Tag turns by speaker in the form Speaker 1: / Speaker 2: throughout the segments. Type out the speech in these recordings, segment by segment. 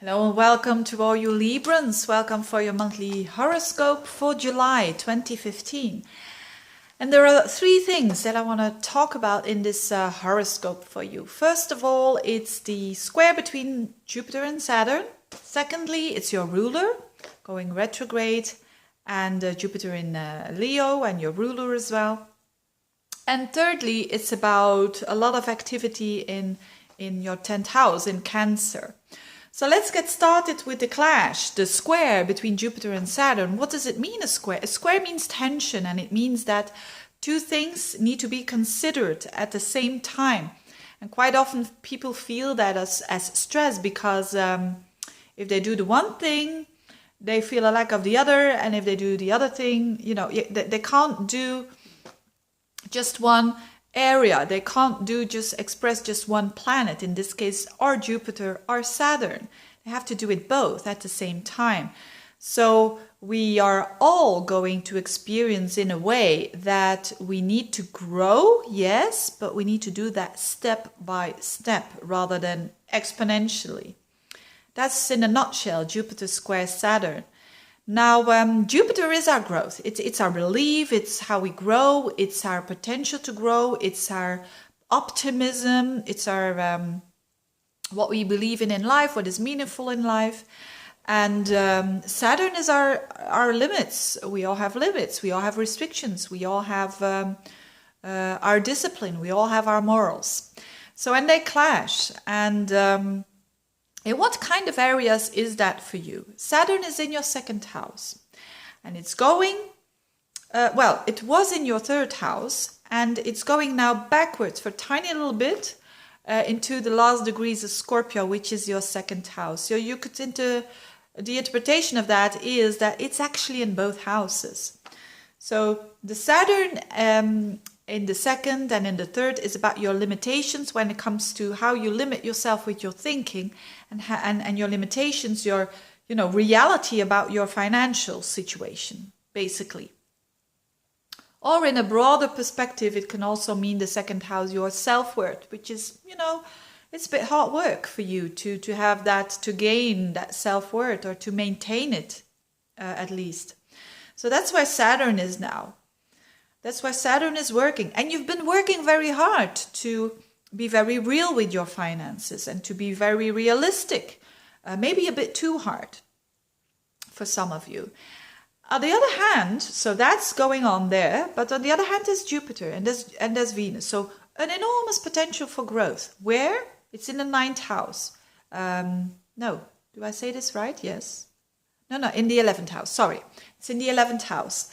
Speaker 1: Hello and welcome to all you Librans. Welcome for your monthly horoscope for July 2015. And there are three things that I want to talk about in this horoscope for you. First of all, it's the square between Jupiter and Saturn. Secondly, it's your ruler going retrograde and Jupiter in Leo and your ruler as well. And thirdly, it's about a lot of activity in your 10th house in Cancer. So let's get started with the clash, the square between Jupiter and Saturn. What does it mean, a square? A square means tension, and it means that two things need to be considered at the same time. And quite often people feel that as stress because if they do the one thing, they feel a lack of the other. And if they do the other thing, they can't do just one area. They can't express just one planet, in this case, or Jupiter or Saturn. They have to do it both at the same time. So we are all going to experience in a way that we need to grow, yes, but we need to do that step by step rather than exponentially. That's in a nutshell, Jupiter square Saturn. Now, Jupiter is our growth. It's our belief, it's how we grow, it's our potential to grow, it's our optimism, it's our what we believe in life, what is meaningful in life. And Saturn is our limits. We all have limits, we all have restrictions, we all have our discipline, we all have our morals. So when they clash, and in what kind of areas is that for you? Saturn is in your 2nd house and it's going, it was in your 3rd house and it's going now backwards for a tiny little bit into the last degrees of Scorpio, which is your 2nd house. So you could the interpretation of that is that it's actually in both houses. So the Saturn in the 2nd and in the 3rd is about your limitations when it comes to how you limit yourself with your thinking and your limitations, your reality about your financial situation, basically. Or in a broader perspective, it can also mean the 2nd house, your self-worth, which is, it's a bit hard work for you to have that, to gain that self-worth or to maintain it at least. So that's where Saturn is now. That's why Saturn is working. And you've been working very hard to be very real with your finances and to be very realistic. Maybe a bit too hard for some of you. On the other hand, so that's going on there. But on the other hand, there's Jupiter and there's Venus. So an enormous potential for growth. Where? It's in the 9th house. No, do I say this right? Yes. No, in the 11th house. Sorry. It's in the 11th house.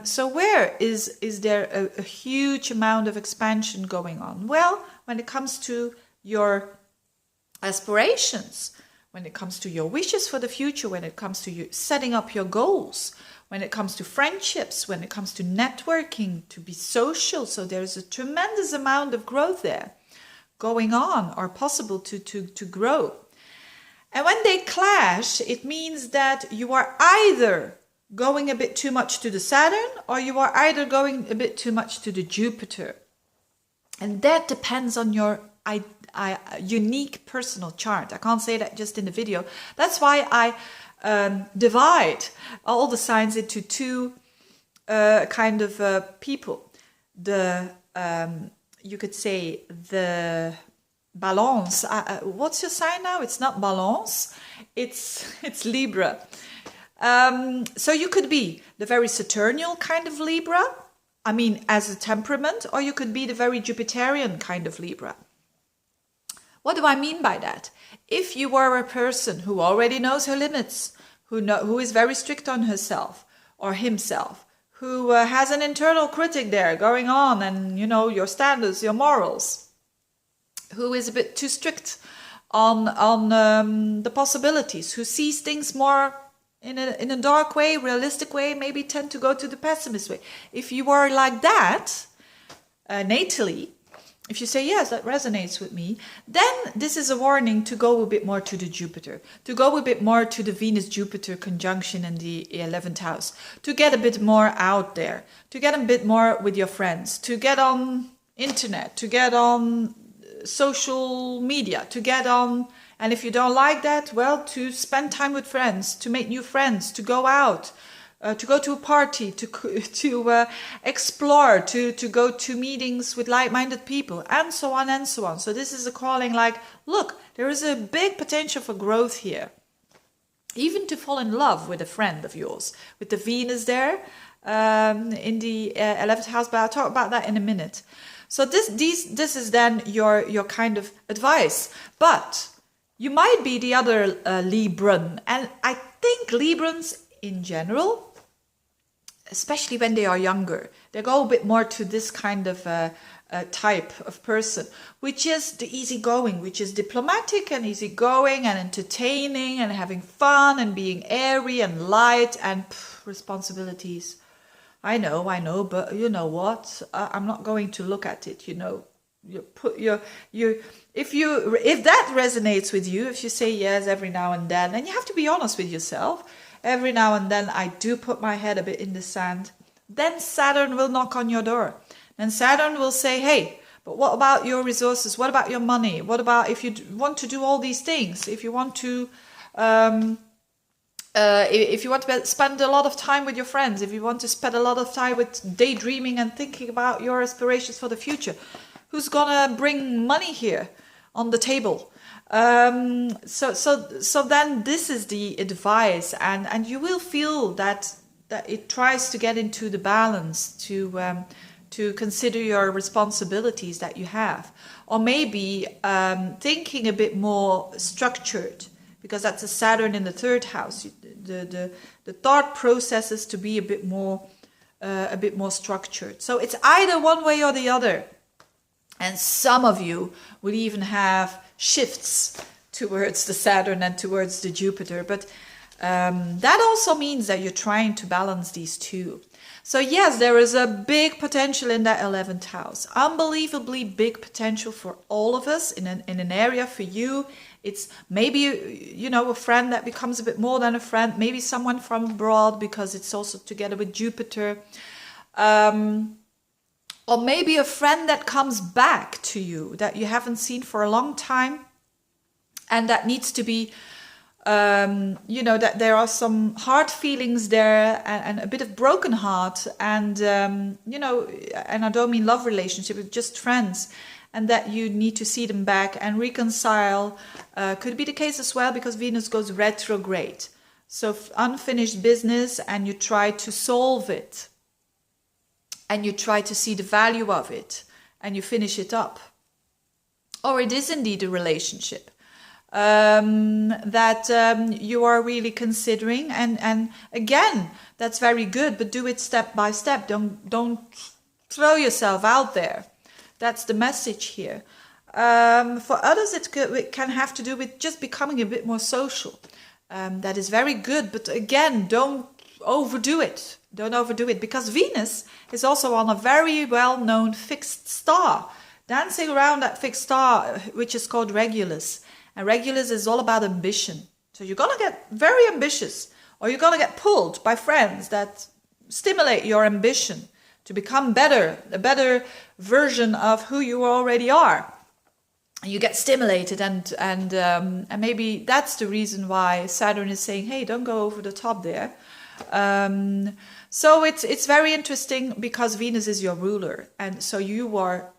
Speaker 1: So where is there a huge amount of expansion going on? Well, when it comes to your aspirations, when it comes to your wishes for the future, when it comes to you setting up your goals, when it comes to friendships, when it comes to networking, to be social. So there's a tremendous amount of growth there going on or possible to grow. And when they clash, it means that you are either going a bit too much to the Saturn or you are either going a bit too much to the Jupiter. And that depends on your unique personal chart. I can't say that just in the video. That's why I divide all the signs into two kind of people. You could say the Balance. What's your sign now? It's not Balance. It's Libra. So you could be the very Saturnial kind of Libra, as a temperament, or you could be the very Jupiterian kind of Libra. What do I mean by that? If you are a person who already knows her limits, who is very strict on herself or himself, who has an internal critic there going on and, your standards, your morals, who is a bit too strict on the possibilities, who sees things more in a dark way, realistic way, maybe tend to go to the pessimist way. If you are like that, natally, if you say, yes, that resonates with me, then this is a warning to go a bit more to the Jupiter, to go a bit more to the Venus-Jupiter conjunction in the 11th house, to get a bit more out there, to get a bit more with your friends, to get on internet, to get on social media, to get on And if you don't like that, well, to spend time with friends, to make new friends, to go out, to go to a party, to explore, to go to meetings with like-minded people, and so on and so on. So this is a calling like, look, there is a big potential for growth here. Even to fall in love with a friend of yours, with the Venus there in the 11th house, but I'll talk about that in a minute. So this is then your kind of advice. But you might be the other Libran, and I think Librans in general, especially when they are younger, they go a bit more to this kind of type of person, which is the easygoing, which is diplomatic and easygoing and entertaining and having fun and being airy and light and responsibilities. I know, but you know what? I'm not going to look at it. If that resonates with you, if you say yes every now and then, and you have to be honest with yourself. Every now and then I do put my head a bit in the sand. Then Saturn will knock on your door. And Saturn will say, hey, but what about your resources? What about your money? What about if you want to do all these things? If you want to, if you want to spend a lot of time with your friends, if you want to spend a lot of time with daydreaming and thinking about your aspirations for the future, who's gonna bring money here on the table? So then this is the advice, and you will feel that it tries to get into the balance to consider your responsibilities that you have, or maybe thinking a bit more structured, because that's a Saturn in the 3rd house. The thought processes to be a bit more structured. So it's either one way or the other. And some of you will even have shifts towards the Saturn and towards the Jupiter. But that also means that you're trying to balance these two. So yes, there is a big potential in that 11th house. Unbelievably big potential for all of us in an area. For you, it's maybe, a friend that becomes a bit more than a friend. Maybe someone from abroad, because it's also together with Jupiter. Or maybe a friend that comes back to you that you haven't seen for a long time, and that needs to be, that there are some hard feelings there and a bit of broken heart, and, and I don't mean love relationship, it's just friends, and that you need to see them back and reconcile. Could be the case as well, because Venus goes retrograde. So unfinished business, and you try to solve it. And you try to see the value of it, and you finish it up. Or it is indeed a relationship that you are really considering. And again, that's very good, but do it step by step. Don't throw yourself out there. That's the message here. For others, it can have to do with just becoming a bit more social. That is very good, but again, don't overdo it. Don't overdo it, because Venus is also on a very well-known fixed star, dancing around that fixed star, which is called Regulus. And Regulus is all about ambition. So you're going to get very ambitious, or you're going to get pulled by friends that stimulate your ambition to become better, a better version of who you already are. And you get stimulated, and maybe that's the reason why Saturn is saying, hey, don't go over the top there. So it's very interesting, because Venus is your ruler, and so you are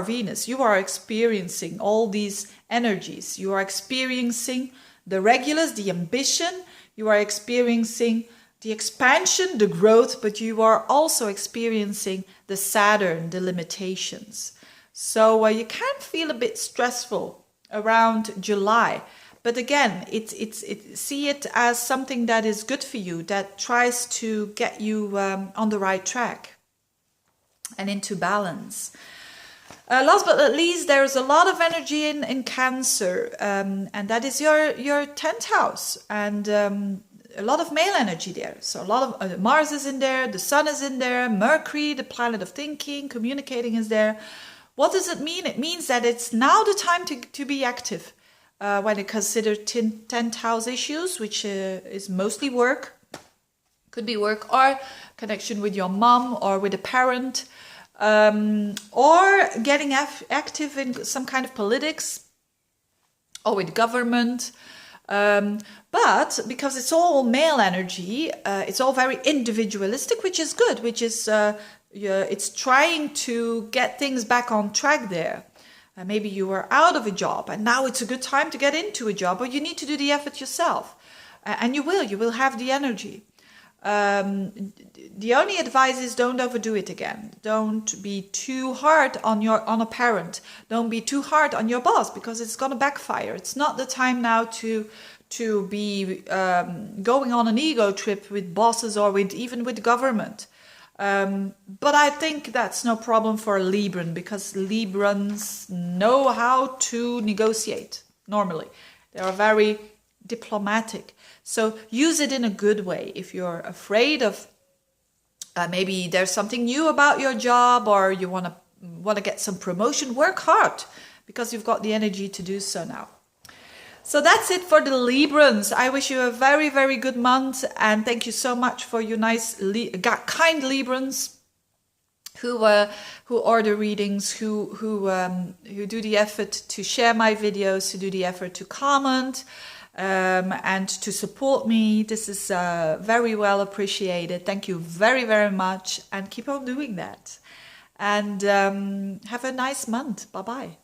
Speaker 1: Venus. You are experiencing all these energies. You are experiencing the Regulus, the ambition. You are experiencing the expansion, the growth, but you are also experiencing the Saturn, the limitations. So you can feel a bit stressful around July. But again, see it as something that is good for you, that tries to get you on the right track and into balance. Last but not least, there is a lot of energy in Cancer, and that is your 10th house, and a lot of male energy there. So a lot of Mars is in there, the Sun is in there, Mercury, the planet of thinking, communicating, is there. What does it mean? It means that it's now the time to be active. When it considers 10th house issues, which is mostly work, could be work or connection with your mom or with a parent, or getting active in some kind of politics, or with government. But because it's all male energy, it's all very individualistic, which is good, which is it's trying to get things back on track there. Maybe you were out of a job and now it's a good time to get into a job, or you need to do the effort yourself. And you will have the energy. The only advice is don't overdo it again. Don't be too hard on a parent. Don't be too hard on your boss, because it's going to backfire. It's not the time now to be going on an ego trip with bosses or even with government. But I think that's no problem for a Libran, because Librans know how to negotiate normally. They are very diplomatic. So use it in a good way. If you're afraid of maybe there's something new about your job, or you want to get some promotion, work hard, because you've got the energy to do so now. So that's it for the Librans. I wish you a very, very good month, and thank you so much for your nice, kind Librans who order readings, who do the effort to share my videos, who do the effort to comment. And to support me. This is very well appreciated. Thank you very, very much, and keep on doing that. And have a nice month. Bye-bye.